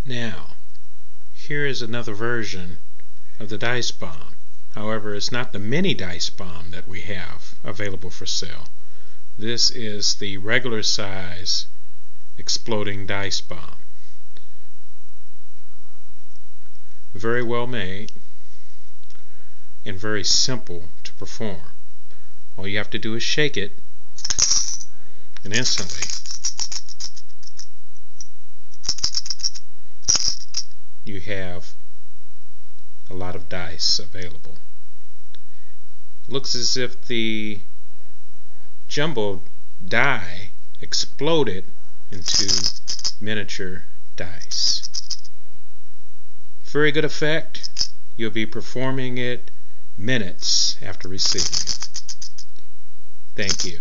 Now, here is another version of the dice bomb. However, it's not the mini dice bomb that we have available for sale. This is the regular size exploding dice bomb. Very well made and very simple to perform. All you have to do is shake it, and instantly you have a lot of dice available. Looks as if the jumbo die exploded into miniature dice. Very good effect. You'll be performing it minutes after receiving it. Thank you.